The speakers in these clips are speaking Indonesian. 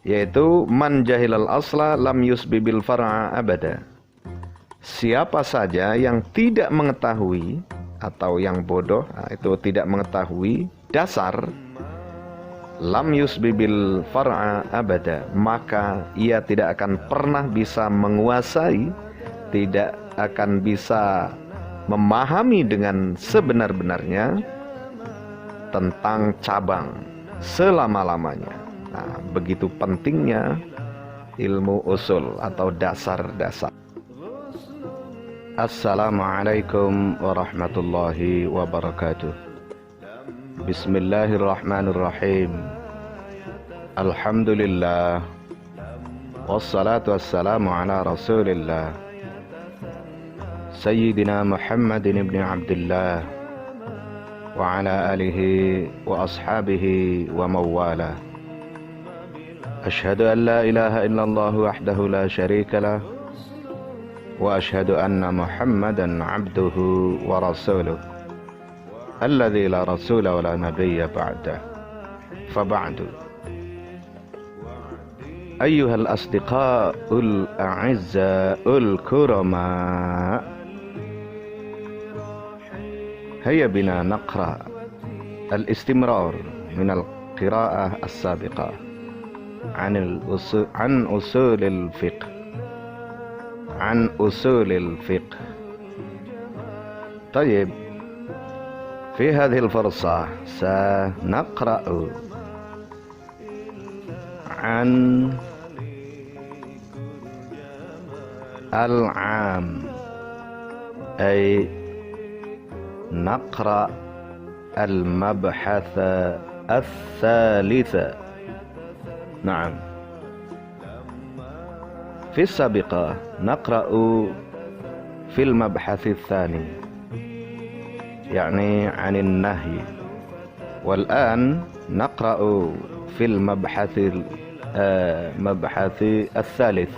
yaitu man jahilal asla lam yusbibil far'a abada. Siapa saja yang tidak mengetahui atau yang bodoh, itu tidak mengetahui dasar, lam yusbibil far'a abada, maka ia tidak akan pernah bisa menguasai, tidak akan bisa memahami dengan sebenar-benarnya tentang cabang selama-lamanya. Nah, begitu pentingnya ilmu usul atau dasar-dasar. Assalamualaikum warahmatullahi wabarakatuh. Bismillahirrahmanirrahim. Alhamdulillah, wassalatu wassalamu ala rasulillah Sayyidina Muhammadin ibn Abdullah wa ala alihi wa ashabihi wa mawala. Ashhadu an la ilaha illallah wahdahu la syarika lah, wa ashhadu anna Muhammadan abduhu wa rasuluh alladzi la rasula wa la nabiyya ba'dah. Fa ba'du. Ayyuhal asdiqaul a'izzaul kurama, هيا بنا نقرأ الاستمرار من القراءة السابقة عن أصول الفقه. طيب، في هذه الفرصة سنقرأ عن العام، أي نقرأ المبحث الثالث. نعم، في السابقة نقرأ في المبحث الثاني، يعني عن النهي، والآن نقرأ في المبحث الثالث،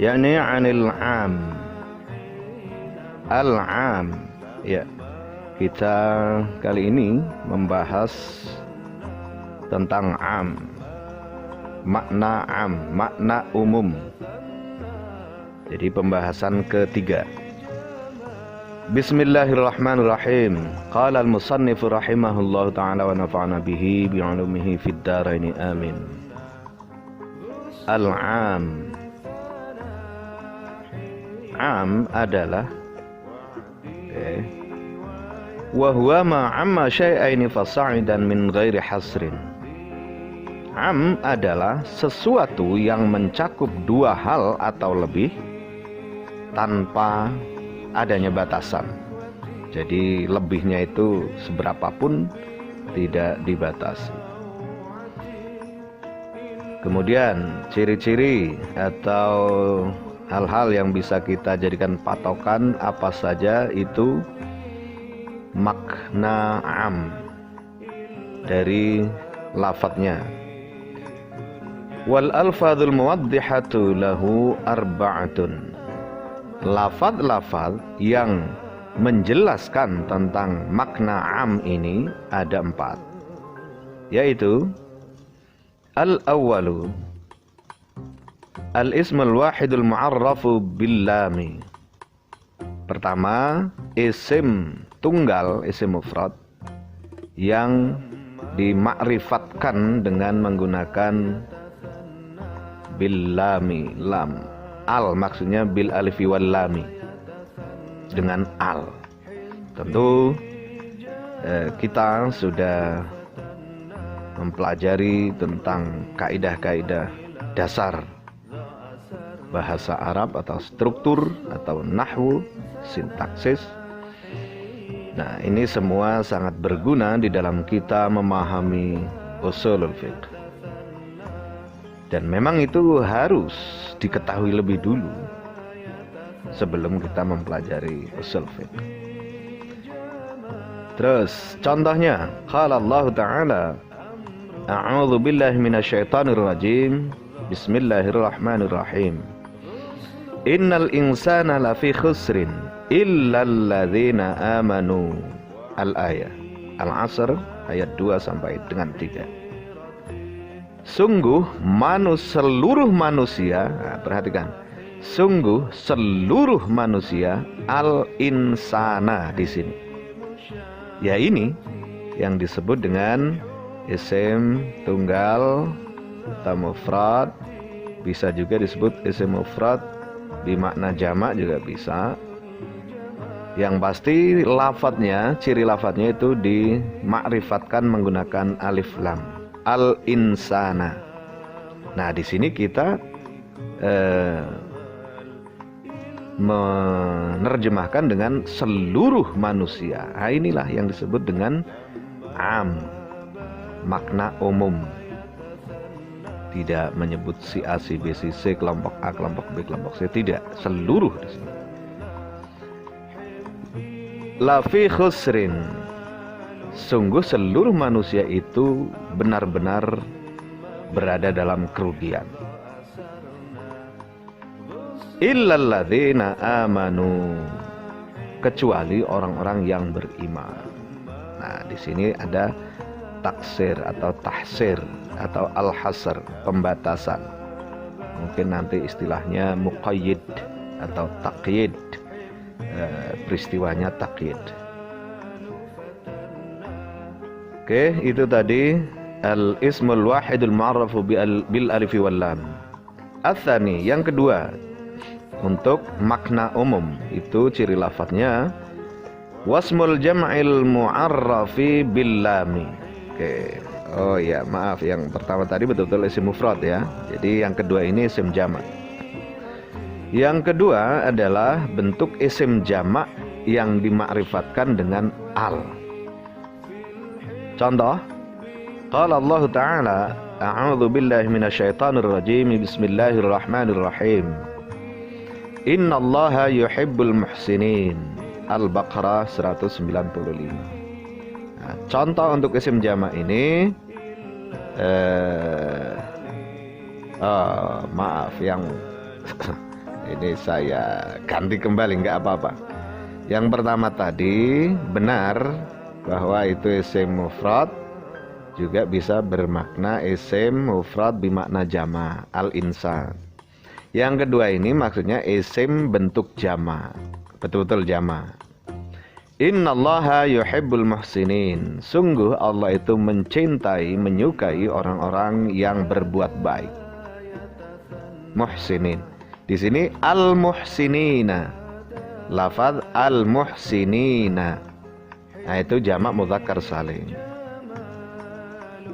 يعني عن العام. Al-am, ya, kita kali ini membahas tentang am, makna umum. Jadi pembahasan ketiga. Bismillahirrahmanirrahim. Qala al-musannif rahimahullahu ta'ala wa nafa'ana bihi bi'ulumihi fid dharain amin. Al-am, am adalah wa huwa ma amma syai'aini fasa'idan min ghairi hasrin. Am adalah sesuatu yang mencakup dua hal atau lebih tanpa adanya batasan. Jadi lebihnya itu seberapapun tidak dibatasi. Kemudian ciri-ciri atau hal-hal yang bisa kita jadikan patokan apa saja itu makna am dari lafadznya. Wal alfadzul muwaddihatu lahu arba'atun. Lafadz-lafadz yang menjelaskan tentang makna am ini ada 4, yaitu al-awwalu al-ismul wahidul mu'arrafu bil-lami. Pertama, isim tunggal, isim mufrad yang dimakrifatkan dengan menggunakan bil-lami, lam. Al maksudnya bil alifi wal lami, dengan al. Tentu kita sudah mempelajari tentang kaidah-kaidah dasar bahasa Arab atau struktur atau nahwu, sintaksis. Nah, ini semua sangat berguna di dalam kita memahami usulul fiqh. Dan memang itu harus diketahui lebih dulu sebelum kita mempelajari usul fiqh. Terus contohnya, qala Allah Ta'ala, a'udzu billahi minasyaitonir rajim, bismillahirrahmanirrahim. Innal insana lafi khusrin illal ladzina amanu. Al-ayah Al-Asr ayat 2 sampai dengan 3. Sungguh seluruh manusia, nah, perhatikan, sungguh seluruh manusia al-insana di sini. Ya ini yang disebut dengan isim tunggal atau mufrad, bisa juga disebut isim mufrad bermakna jamak juga bisa. Yang pasti lafadznya, ciri lafadznya itu dimakrifatkan menggunakan alif lam. Al-insana. Nah, di sini kita menerjemahkan dengan seluruh manusia. Nah, inilah yang disebut dengan am, makna umum. Tidak menyebut si A, si B, si C, kelompok A, kelompok B, kelompok C, tidak, seluruh di sini. Lafi khusrin, sungguh seluruh manusia itu benar-benar berada dalam kerugian. Illalladzina amanu, kecuali orang-orang yang beriman. Nah, di sini ada taksir atau tahsir atau al-hasr, pembatasan. Mungkin nanti istilahnya muqayyid atau taqyid, peristiwanya taqyid. Oke, itu tadi al-ismul wahidul ma'rafu bil alifi wal lam. Atsani, yang kedua, untuk makna umum itu ciri lafadznya wasmul jam'il mu'arrafi bil lami. Oke. Oh ya, maaf, yang pertama tadi betul-betul isim mufrad ya. Jadi yang kedua ini isim jamak. Yang kedua adalah bentuk isim jamak yang dimakrifatkan dengan al. Contoh, qala Allah Ta'ala, a'udzu billahi minasyaitonir rajim, bismillahirrahmanirrahim. Innallaha yuhibbul muhsinin. Al-Baqarah 195. Nah, contoh untuk isim jamak ini maaf, yang ini saya ganti kembali, nggak apa-apa. Yang pertama tadi benar bahwa itu isim mufrad, juga bisa bermakna isim mufrad bermakna jama, al-insan. Yang kedua ini maksudnya isim bentuk jama, betul-betul jama. Innallaha yuhibbul muhsinin, sungguh Allah itu mencintai, menyukai orang-orang yang berbuat baik. Muhsinin, di sini al-muhsinina, lafaz al-muhsinina. Nah, itu jamak mudzakkar salim.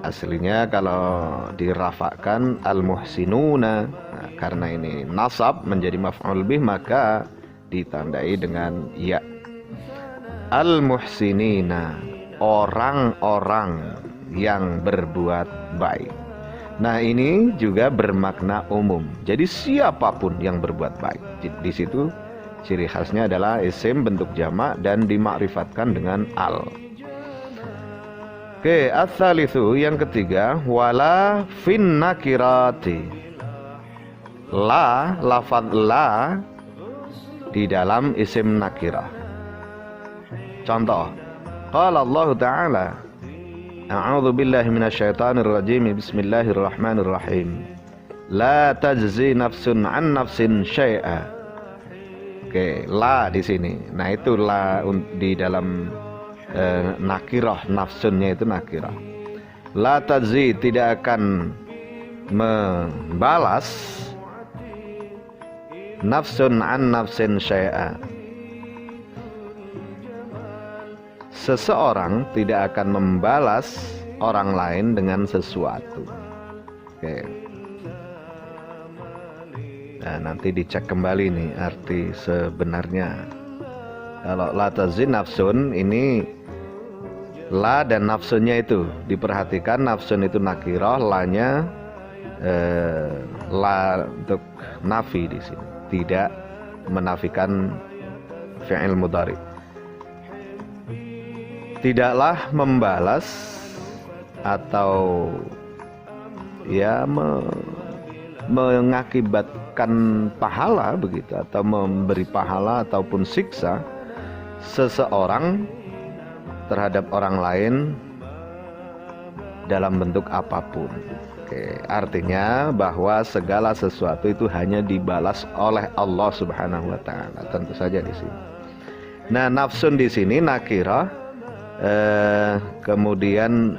Aslinya kalau dirafakkan al-muhsinuna, nah, karena ini nasab menjadi maf'ul bih maka ditandai dengan ya. Al-muhsinina, orang-orang yang berbuat baik. Nah, ini juga bermakna umum. Jadi siapapun yang berbuat baik. Di situ ciri khasnya adalah isim bentuk jamak dan dimakrifatkan dengan al. Oke, ats-tsalitsu, yang ketiga, wala fin nakirati. La, lafaz la di dalam isim nakirah. Contoh, qala Allah Ta'ala, a'udzu billahi minasyaitonir rajim, bismillahirrahmanirrahim. La tajzi nafsun an nafsin syai'a. Oke, la di sini. Nah, itu la di dalam nakirah, nafsunnya itu nakirah. La tajzi, tidak akan membalas nafsun an nafsin syai'a. Seseorang tidak akan membalas orang lain dengan sesuatu. Oke. Nah, nanti dicek kembali nih arti sebenarnya. Kalau la tazin nafsun, ini la dan nafsunnya itu diperhatikan, nafsun itu nakirah, lanya la untuk nafi di sini, tidak menafikan fi'il mudhari. Tidaklah membalas atau ya mengakibatkan pahala begitu, atau memberi pahala ataupun siksa seseorang terhadap orang lain dalam bentuk apapun. Oke, artinya bahwa segala sesuatu itu hanya dibalas oleh Allah Subhanahu wa taala. Tentu saja di sini. Nah, nafsun di sini nakirah, kemudian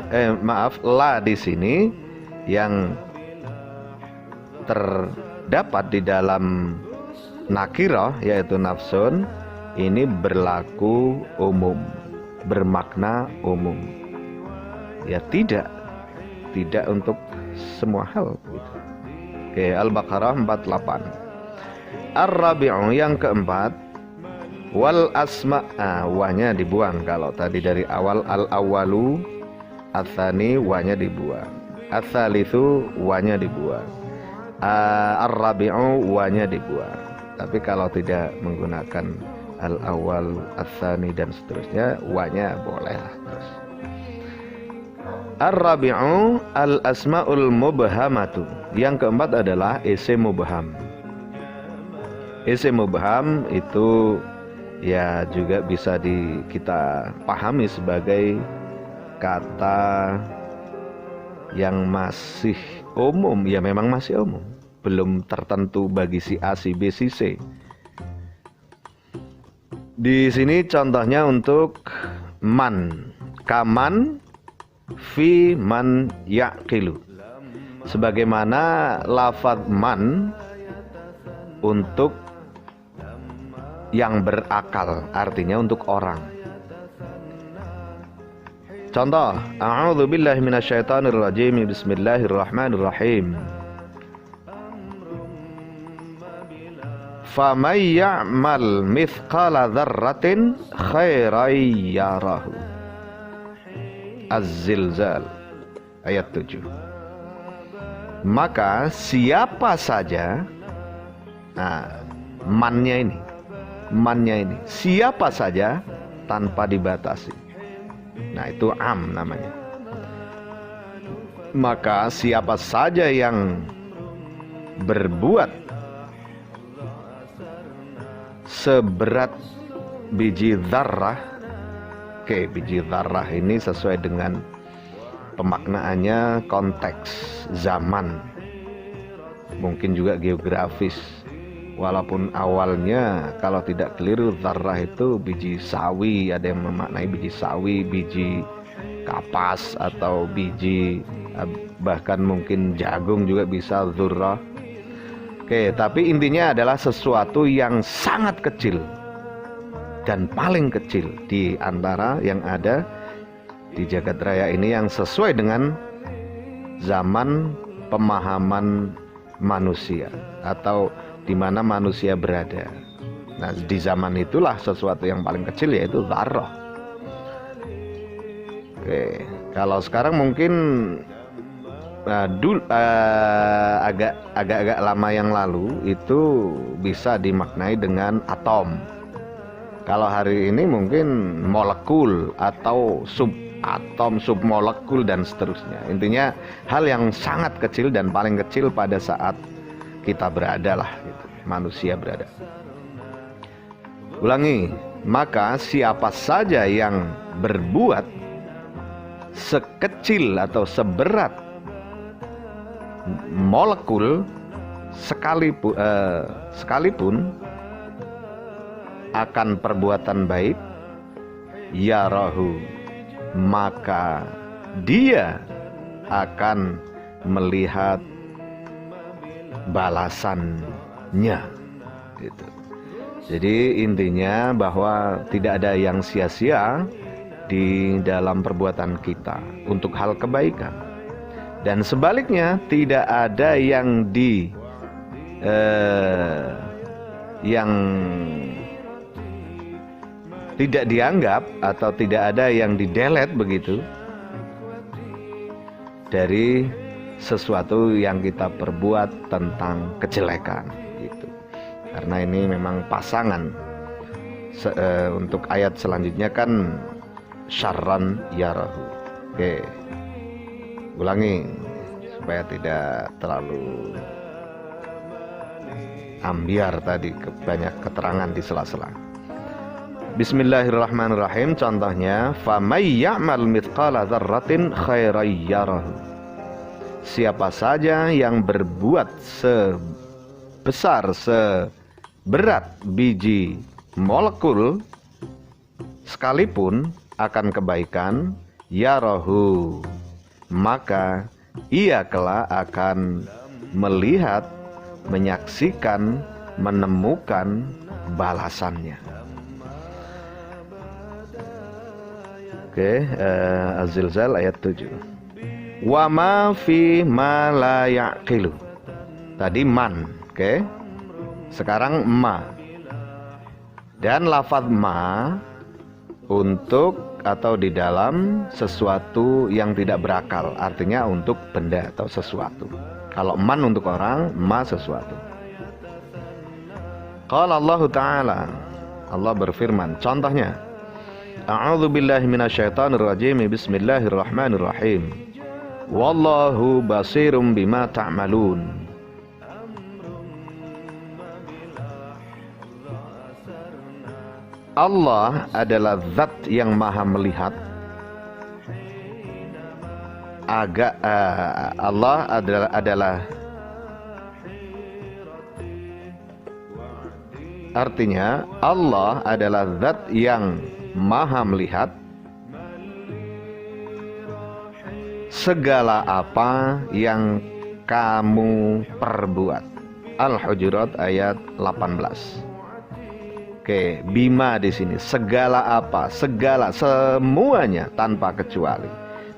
la di sini yang terdapat di dalam nakirah yaitu nafsun ini berlaku umum, bermakna umum. Ya tidak untuk semua hal gitu. Oke, Al-Baqarah 48. Ar-rabi'u yang keempat, wal asma, wanya dibuang. Kalau tadi dari awal al-awwalu, ats-tsani wanya dibuang. Ats-tsalitsu wanya dibuang. Ar-rabi'u wanya dibuang. Tapi kalau tidak menggunakan al-awwal, ats-tsani dan seterusnya, wanya boleh terus. Ar-rabi'u al-asma'ul mubhamatu. Yang keempat adalah isim mubham. Isim mubham itu ya juga bisa kita pahami sebagai kata yang masih umum. Ya memang masih umum, belum tertentu bagi si A, si B, si C. Di sini contohnya untuk man, kaman fi man yaqilu. Sebagaimana lafaz man untuk yang berakal, artinya untuk orang. Contoh, a'udzubillahi minasyaitonirrajim, bismillahirrahmanirrahim. Faman ya'mal mithqala dzarratin khairan yarahu. Az-Zilzal ayat 7. Maka siapa saja, mannya ini siapa saja tanpa dibatasi. Nah, itu am namanya. Maka siapa saja yang berbuat seberat biji dzarrah. Oke, biji dzarrah ini sesuai dengan pemaknaannya konteks zaman, mungkin juga geografis. Walaupun awalnya kalau tidak keliru dzarrah itu biji sawi, ada yang memaknai biji sawi, biji kapas atau biji bahkan mungkin jagung juga bisa dzurrah. Oke, tapi intinya adalah sesuatu yang sangat kecil dan paling kecil di antara yang ada di jagat raya ini, yang sesuai dengan zaman pemahaman manusia atau di mana manusia berada. Nah, di zaman itulah sesuatu yang paling kecil yaitu dzarrah. Oke, kalau sekarang mungkin agak-agak lama yang lalu itu bisa dimaknai dengan atom. Kalau hari ini mungkin molekul atau subatom, submolekul dan seterusnya. Intinya hal yang sangat kecil dan paling kecil pada saat kita berada lah gitu, manusia berada. Ulangi, maka siapa saja yang berbuat sekecil atau seberat molekul sekalipun akan perbuatan baik, yarahu, maka dia akan melihat balasannya gitu. Jadi intinya bahwa tidak ada yang sia-sia di dalam perbuatan kita untuk hal kebaikan, dan sebaliknya tidak ada yang tidak dianggap atau tidak ada yang di-delete begitu dari sesuatu yang kita perbuat tentang kejelekan gitu. Karena ini memang pasangan. Untuk ayat selanjutnya kan syarran yarahu. Oke, ulangi supaya tidak terlalu ambiar tadi, banyak keterangan di sela-sela. Bismillahirrahmanirrahim. Contohnya, famay ya'mal mithqala dzarratin khairan yarahu. Siapa saja yang berbuat sebesar, seberat biji molekul sekalipun akan kebaikan, yarahu, maka ia kelak akan melihat, menyaksikan, menemukan balasannya. Oke, Az-Zilzal ayat 7. Wa ma fi ma la yaqilu. Tadi man, oke. Sekarang ma. Dan lafaz ma untuk atau di dalam sesuatu yang tidak berakal, artinya untuk benda atau sesuatu. Kalau man untuk orang, ma sesuatu. Qala Allah Ta'ala, Allah berfirman, contohnya, A'udzu billahi minasyaitonir rajim. Bismillahirrahmanirrahim. Wallahu basirum bima ta'malun. Allah adalah zat yang maha melihat. Allah adalah artinya Allah adalah zat yang maha melihat segala apa yang kamu perbuat. Al-Hujurat ayat 18. Oke, bima di sini segala apa, segala, semuanya tanpa kecuali.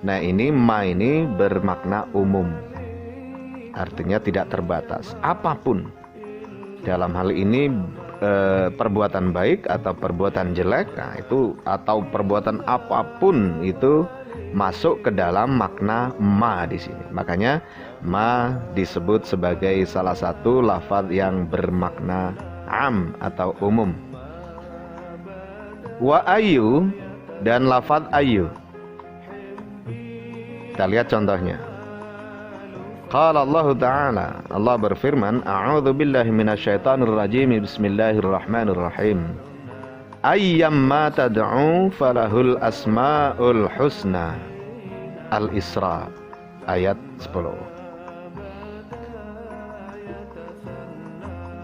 Nah, ini ma ini bermakna umum. Artinya tidak terbatas. Apapun. Dalam hal ini perbuatan baik atau perbuatan jelek, nah itu, atau perbuatan apapun itu masuk ke dalam makna ma di sini. Makanya ma disebut sebagai salah satu lafaz yang bermakna am atau umum. Wa ayu dan lafaz ayu. Kita lihat contohnya. Qala Allah Ta'ala, Allah berfirman, A'udzu billahi minasyaitonir rajim. Bismillahirrahmanirrahim. Ayyamma tad'u falahul asmaul husna. Al-Isra ayat 10.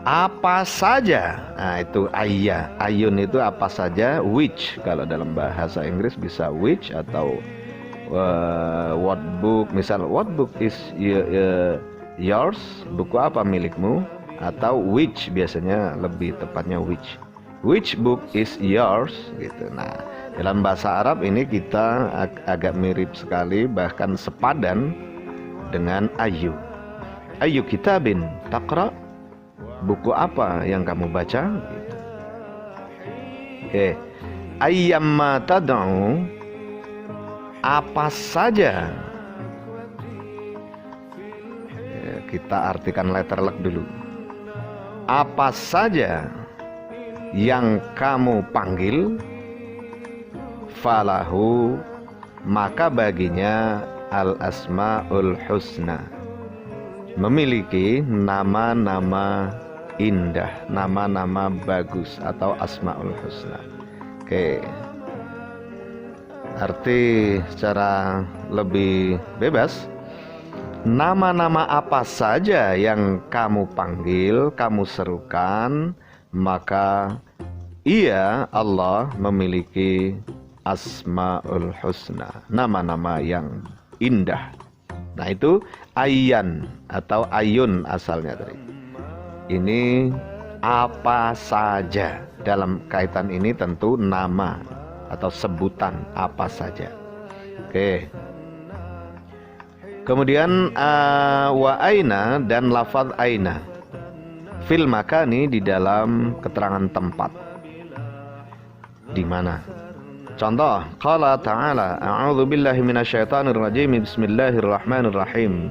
Apa saja, nah itu ayya, ayun itu apa saja, which kalau dalam bahasa Inggris bisa which atau what book, misal what book is yours, buku apa milikmu, atau which, biasanya lebih tepatnya which book is yours gitu. Nah, dalam bahasa Arab ini kita agak mirip sekali, bahkan sepadan dengan ayu kitabin taqra, buku apa yang kamu baca gitu. Oke, ayyamma tad'u, apa saja. Kita artikan letterlek dulu. Apa saja yang kamu panggil, falahu, maka baginya al-asmaul husna, memiliki nama-nama indah, nama-nama bagus atau asmaul husna. Oke, arti secara lebih bebas, nama-nama apa saja yang kamu panggil, kamu serukan, maka ia, Allah, memiliki asmaul husna, nama-nama yang indah. Nah, itu ayyan atau ayun asalnya tadi. Ini apa saja. Dalam kaitan ini tentu nama atau sebutan apa saja. Oke. Kemudian wa aina dan lafaz aina fil makani, di dalam keterangan tempat. Di mana? Contoh, qala ta'ala, a'udzu billahi minasyaitonir rajim. Bismillahirrahmanirrahim.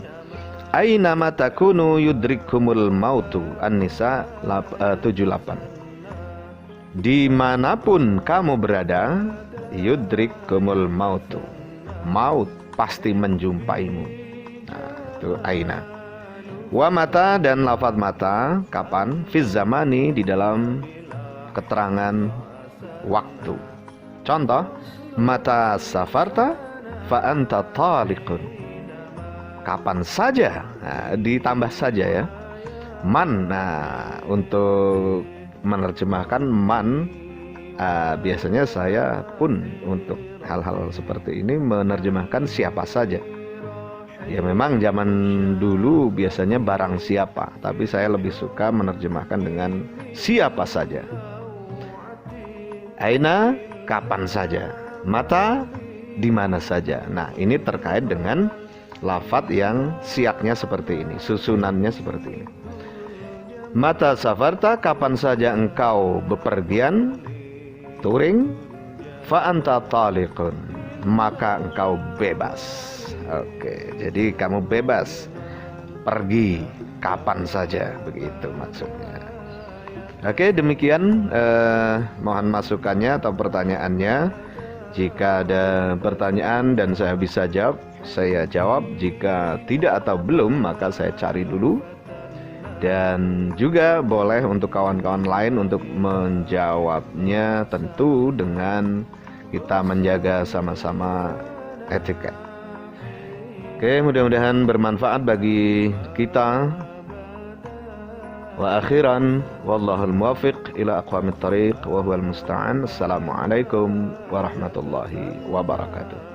Aina ma takunu yudrikumul mautu. An-Nisa 78. Dimanapun kamu berada, yudrikumul mautu, maut pasti menjumpaimu. Nah, itu aina. Wa mata dan lafaz mata, kapan? Fiz zamani, di dalam keterangan waktu. Contoh, mata safarta fa anta taliqun. Kapan saja, nah, ditambah saja ya. Man, nah, untuk menerjemahkan man, biasanya saya pun untuk hal-hal seperti ini menerjemahkan siapa saja. Ya memang zaman dulu biasanya barang siapa, tapi saya lebih suka menerjemahkan dengan siapa saja. Aina, kapan saja. Mata, di mana saja. Nah, ini terkait dengan lafadz yang siaknya seperti ini, susunannya seperti ini. Mata safarta, kapan saja engkau bepergian, touring, fa anta taliqun, maka engkau bebas. Oke, jadi kamu bebas pergi kapan saja, begitu maksudnya. Oke, demikian mohon masukannya atau pertanyaannya. Jika ada pertanyaan dan saya bisa jawab, saya jawab. Jika tidak atau belum, maka saya cari dulu. Dan juga boleh untuk kawan-kawan lain untuk menjawabnya, tentu dengan kita menjaga sama-sama etiket. Oke, mudah-mudahan bermanfaat bagi kita. Wa akhiran, wallahul muwaffiq ila aqwamit thariq wa huwal musta'an. Assalamualaikum warahmatullahi wabarakatuh.